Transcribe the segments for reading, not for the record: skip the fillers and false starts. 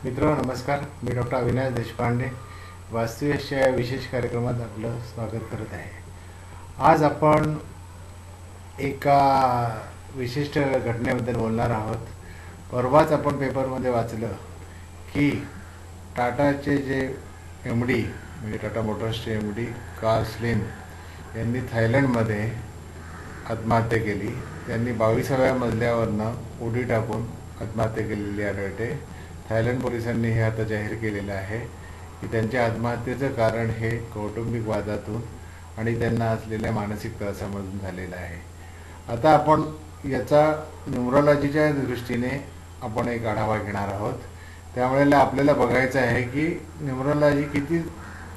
मित्र नमस्कार. मी डॉक्टर अविनाश देशपांडे वास्तुयश या विशेष कार्यक्रमात आपलं स्वागत करत आहे. आज आपण एका विशिष्ट घटनेबद्दल बोलणार आहोत. परवाच आपण पेपरमध्ये वाचलं की टाटाचे जे एमडी म्हणजे टाटा मोटर्सचे एमडी कार्ल स्लिम यांनी थायलंडमध्ये आत्महत्या केली. त्यांनी 22व्या मजल्यावरनं उडी टाकून आत्महत्या केलेली आढळते. थायलंड पोलिसांनी हे आता जाहीर केलेलं आहे की त्यांच्या आत्महत्येचं कारण हे कौटुंबिक वादातून आणि त्यांना असलेल्या मानसिक त्रासामधून झालेलं आहे. आता आपण याचा न्यूमरोलॉजीच्या दृष्टीने आपण एक आढावा घेणार आहोत. त्यामुळे आपल्याला बघायचं आहे की न्यूमरोलॉजी किती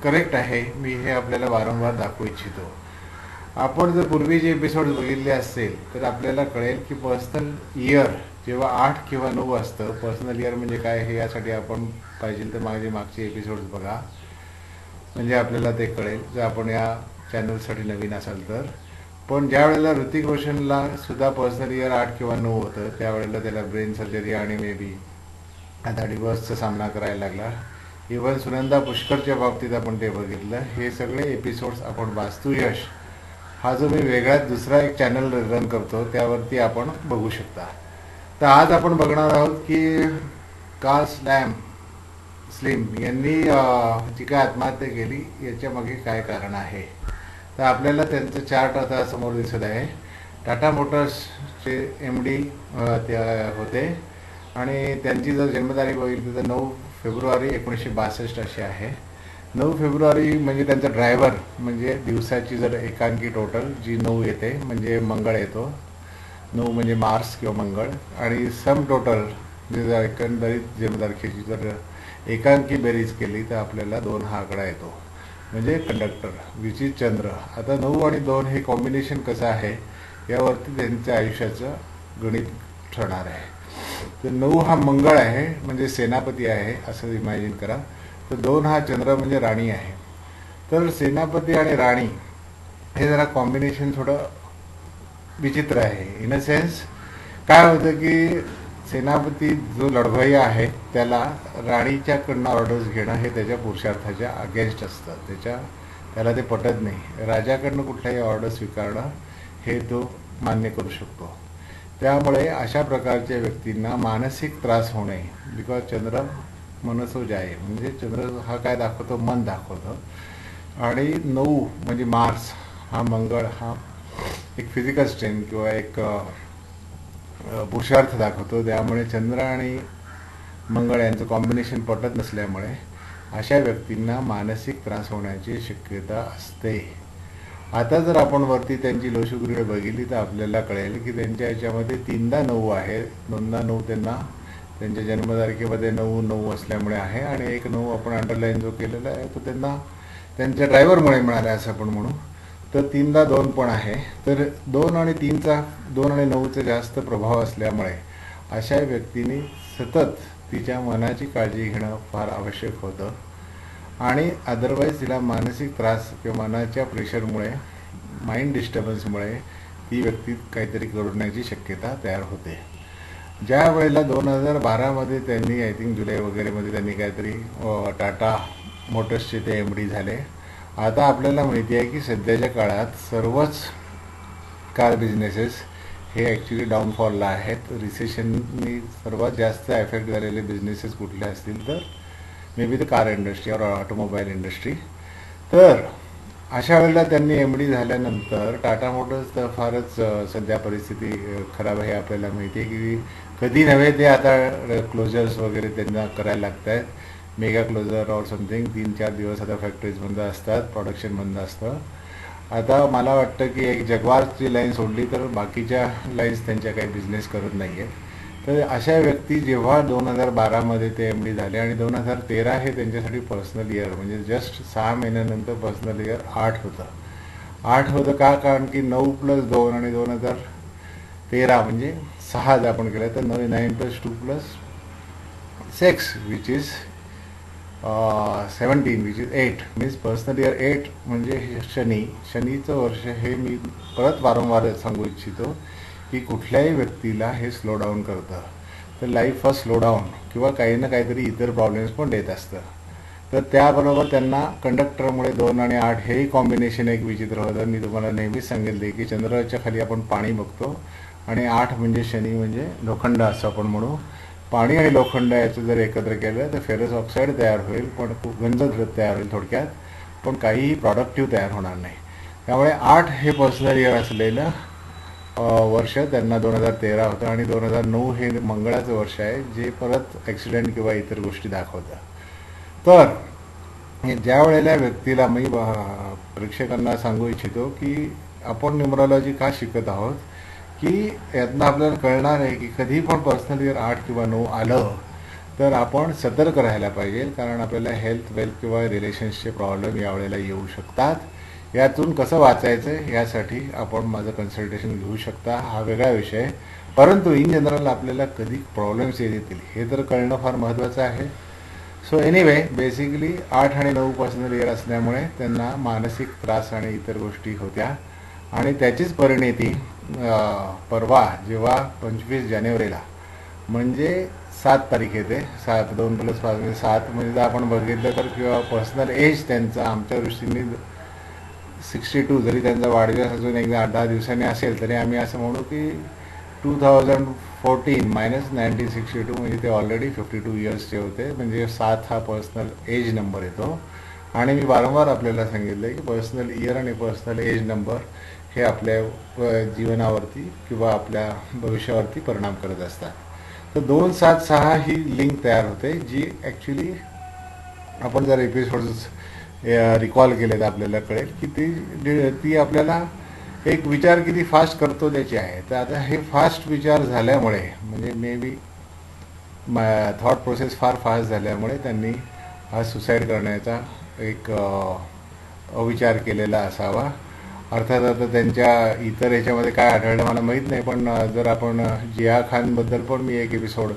करेक्ट आहे. मी हे आपल्याला वारंवार दाखवू इच्छितो. आपण जर पूर्वीचे एपिसोड बघितले असेल तर आपल्याला कळेल की पर्सनल इयर जेव्हा 8 किंवा 9 असतं. पर्सनल इयर म्हणजे काय हे यासाठी आपण पाहिजे तर मागचे एपिसोड्स बघा, म्हणजे आपल्याला ते कळेल जर आपण या चॅनलसाठी नवीन असाल तर. पण ज्या वेळेला ऋतिक रोशनला सुद्धा पर्सनल इयर 8 किंवा 9 होतं त्यावेळेला त्याला ब्रेन सर्जरी आणि मे बी आता डिवोर्सचा सामना करायला लागला. इव्हन सुनंदा पुष्करच्या बाबतीत आपण ते बघितलं. हे सगळे एपिसोड्स आपण वास्तुयश हा जो मी वेगळा दुसरा एक चॅनल रन करतो त्यावरती आपण बघू शकता. तर आज आपण बघणार आहोत की कार्ल स्लिम यांनी जी काय आत्महत्या केली याच्या मागे काय कारण आहे. तर आपल्याला त्यांचं चार्ट आता समोर दिसत आहे. टाटा मोटर्सचे एमडी ते होते आणि त्यांची जर जन्मतारीख बघितली तर 9 फेब्रुवारी 1962 अशी आहे. 9 फेब्रुवारी म्हणजे त्यांचा ड्रायव्हर म्हणजे दिवसाची जर एकांकी टोटल जी 9 येते म्हणजे मंगळ येतो. 9 म्हणजे मार्स किंवा मंगळ आणि सम टोटल जे जर एकंदरीत जन्मतारखेची जर एकांकी बेरीज केली तर आपल्याला 2 हा आकडा येतो म्हणजे कंडक्टर विच इज चंद्र. आता 9 आणि 2 हे कॉम्बिनेशन कसं आहे यावरती त्यांच्या आयुष्याचं गणित ठरणार आहे. तर 9 हा मंगळ आहे म्हणजे सेनापती आहे असं इमॅजिन करा. तर 2 हा चंद्र म्हणजे राणी आहे. तर सेनापती आणि राणी हे जरा कॉम्बिनेशन थोडं विचित्र आहे. इन अ सेन्स काय होतं की सेनापती जो लढवय्या आहे त्याला राणीच्याकडनं ऑर्डर्स घेणं हे त्याच्या पुरुषार्थाच्या अगेन्स्ट असतं. त्याला ते पटत नाही. राजाकडनं कुठल्याही ऑर्डर स्वीकारणं हे तो मान्य करू शकतो. त्यामुळे अशा प्रकारच्या व्यक्तींना मानसिक त्रास होणे बिकॉज चंद्र मनसोज आहे म्हणजे चंद्र हा काय दाखवतो मन दाखवतो आणि 9 म्हणजे मार्स हा मंगळ हा एक फिजिकल स्ट्रेंथ किंवा एक पुरुषार्थ दाखवतो. त्यामुळे चंद्र आणि मंगळ यांचं कॉम्बिनेशन पटत नसल्यामुळे अशा व्यक्तींना मानसिक त्रास होण्याची शक्यता असते. आता जर आपण वरती त्यांची लोशुग्रीड बघितली तर आपल्याला कळेल की त्यांच्या याच्यामध्ये 3दा 9 आहे. 2दा 9 त्यांना त्यांच्या जन्मतारखेमध्ये 9 असल्यामुळे आहे आणि एक 9 आपण अंडरलाईन जो केलेला आहे तो त्यांना त्यांच्या ड्रायव्हरमुळे मिळाला असं आपण म्हणू. तर 3दा 2 पण आहे. तर 2 आणि 3चा 2 आणि 9चा जास्त प्रभाव असल्यामुळे अशा व्यक्तीने सतत तिच्या मनाची काळजी घेणं फार आवश्यक होतं आणि अदरवाईज तिला मानसिक त्रास किंवा मनाच्या प्रेशरमुळे माइंड डिस्टर्बन्समुळे ती व्यक्ती काहीतरी करण्याची शक्यता तयार होते. ज्या वेळेला 2012मध्ये त्यांनी आय थिंक जुलै वगैरेमध्ये त्यांनी काहीतरी टाटा मोटर्सचे ते एमडी झाले. आता आपल्याला माहिती आहे की सध्याच्या काळात सर्वच कार बिझनेसेस हे ॲक्च्युली डाऊनफॉलला आहेत. रिसेशननी सर्वात जास्त एफेक्ट झालेले बिझनेसेस कुठले असतील तर may be the car industry और ऑटोमोबाईल इंडस्ट्री. तर अशा वेळेला त्यांनी एमडी झाल्यानंतर टाटा मोटर्स तर फारच सध्या परिस्थिती खराब आहे. आपल्याला माहिती आहे की कधी नव्हे ते आता क्लोजर्स वगैरे त्यांना करायला लागत आहेत. मेगा क्लोजर और समथिंग 3-4 दिवस आता फॅक्टरीज बंद असतात, प्रोडक्शन बंद असतं. आता मला वाटतं की एक जगवारची लाईन सोडली तर बाकीच्या लाईन्स त्यांच्या काही बिझनेस करत नाही आहेत. तर अशा व्यक्ती जेव्हा 2012मध्ये ते एमडी झाले आणि 2013 हे त्यांच्यासाठी पर्सनल इयर म्हणजे जस्ट 6 महिन्यानंतर पर्सनल इयर 8 होतं. 8 होतं का कारण की 9 + 2 आणि 2013 म्हणजे 6 जर आपण केलं तर 9 + 2 + 6 which is 17 which is 8 means personal year 8 म्हणजे शनीचं वर्ष. हे मी परत वारंवार सांगू इच्छितो की कुठल्याही व्यक्तीला हे स्लो डाऊन करतं. तर लाईफ स्लो डाऊन किंवा काही ना काहीतरी इतर प्रॉब्लेम्स पण देत असतं. तर त्याबरोबर त्यांना कंडक्टरमुळे 2 आणि 8 हेही कॉम्बिनेशन एक विचित्र होतं. मी तुम्हाला नेहमीच सांगितले की चंद्राच्या खाली आपण पाणी बघतो आणि 8 म्हणजे शनी म्हणजे लोखंड असं आपण म्हणू. पाणी आणि लोखंड याचं जर एकत्र केलं तर फेरस ऑक्साईड तयार होईल, पण खूप गंज तयार होईल थोडक्यात, पण काहीही प्रॉडक्टिव्ह तयार होणार नाही. त्यामुळे 8 हे पर्सनल इयर असलेलं वर्ष त्यांना 2013 होतं आणि 2009 हे मंगळाचं वर्ष आहे, जे परत ॲक्सिडेंट किंवा इतर गोष्टी दाखवतं. तर ज्या वेळेला व्यक्तीला मी प्रेक्षकांना सांगू इच्छितो की आपण न्यूमरॉलॉजी का शिकत आहोत, की यातनं आपल्याला कळणार आहे की कधी पण पर्सनल इयर 8 किंवा 9 आलं तर आपण सतर्क राहायला पाहिजे, कारण आपल्याला हेल्थ वेल्थ किंवा रिलेशन्सचे प्रॉब्लेम यावेळेला येऊ शकतात. यातून कसं वाचायचं यासाठी आपण माझं कन्सल्टेशन घेऊ शकता. हा वेगळा विषय आहे, परंतु इन जनरल आपल्याला कधी प्रॉब्लेम्स येतील हे तर कळणं फार महत्त्वाचं आहे. सो एनिवे, बेसिकली 8 आणि 9 पर्सनल इयर असल्यामुळे त्यांना मानसिक त्रास आणि इतर गोष्टी होत्या आणि त्याचीच परिणती परवा जेव्हा 25 जानेवारीला म्हणजे 7 तारीख येते, 7 2 + 5 म्हणजे 7, म्हणजे जर आपण बघितलं तर किंवा पर्सनल एज त्यांचा आमच्या दृष्टीने 62, जरी त्यांचा वाढदिवस अजून एक 8-10 दिवसांनी असेल तरी आम्ही असं म्हणू की 2014 मायनस 1962 म्हणजे ते ऑलरेडी 52 इयर्सचे होते. म्हणजे 7 हा पर्सनल एज नंबर येतो. आणि मी वारंवार आपल्याला सांगितलं की पर्सनल इयर आणि पर्सनल एज नंबर हे आपल्या जीवनावरती किंवा आपल्या भविष्यावरती परिणाम करत असतात. तर 276 ही लिंक तयार होते, जी ॲक्च्युली आपण जर एपिसोड्स रिकॉल केले तर आपल्याला कळेल की ती आपल्याला एक विचार किती फास्ट करतो त्याची आहे. तर आता हे फास्ट विचार झाल्यामुळे म्हणजे मे बी थॉट प्रोसेस फार फास्ट झाल्यामुळे त्यांनी हा सुसाईड करण्याचा एक अविचार केलेला असावा. अर्थात आता त्यांच्या इतर ह्याच्यामध्ये काय आढळलं मला माहीत नाही, पण जर आपण जिया खानबद्दल पण मी एक एपिसोड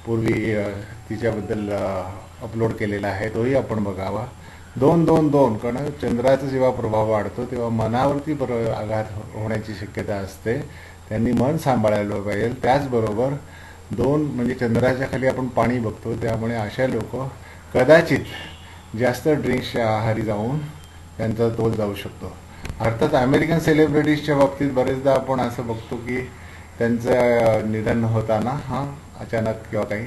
पूर्वी तिच्याबद्दल अपलोड केलेला आहे, तोही आपण बघावा. 2-2-2, कारण चंद्राचा जेव्हा प्रभाव वाढतो तेव्हा मनावरती आघात होण्याची शक्यता असते. त्यांनी मन सांभाळायला पाहिजे. त्याचबरोबर 2 म्हणजे चंद्राच्या खाली आपण पाणी बघतो, त्यामुळे अशा लोक कदाचित जास्त ड्रिंक्सच्या आहारी जाऊन त्यांचा तोल जाऊ शकतो. अर्थात अमेरिकन सेलिब्रिटीजच्या बाबतीत बरेचदा आपण असं बघतो की त्यांचं निधन होताना अचानक किंवा काही,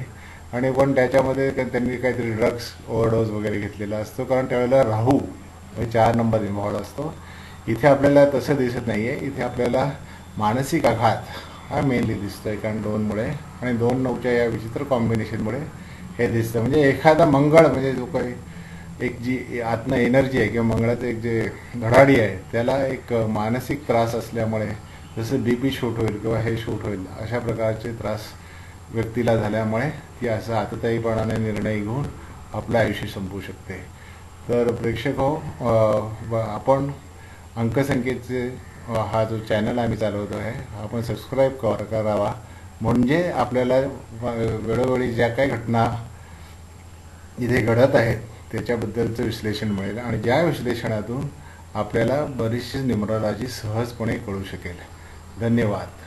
आणि पण त्याच्यामध्ये त्यांनी काहीतरी ड्रग्स ओव्हरडोस वगैरे घेतलेला असतो, कारण त्यावेळेला राहू म्हणजे 4 नंबर इन्व्हॉल्व असतो. इथे आपल्याला तसं दिसत नाही आहे. इथे आपल्याला मानसिक आघात हा मेनली दिसतो आहे, कारण 2मुळे आणि 2-9च्या या विचित्र कॉम्बिनेशनमुळे हे दिसतं. म्हणजे एखादा मंगळ म्हणजे जो काही एक जी आत्म एनर्जी आहे किंवा मंगळाचं एक जे धडाडी आहे त्याला एक मानसिक त्रास असल्यामुळे, जसं BP शूट होईल किंवा हे शूट होईल अशा प्रकारचे त्रास व्यक्तीला झाल्यामुळे ती असं आतताईपणाने निर्णय घेऊन आपलं आयुष्य संपवू शकते. तर प्रेक्षक हो, आपण अंकसंख्येचे हा जो चॅनल आम्ही चालवतो आहे आपण सबस्क्राईब करावा, म्हणजे आपल्याला वेळोवेळी ज्या काही घटना इथे घडत आहेत त्याच्याबद्दलचं विश्लेषण मिळेल आणि ज्या विश्लेषणातून आपल्याला बरीचशी न्यूमरॉलॉजी सहजपणे कळू शकेल. धन्यवाद.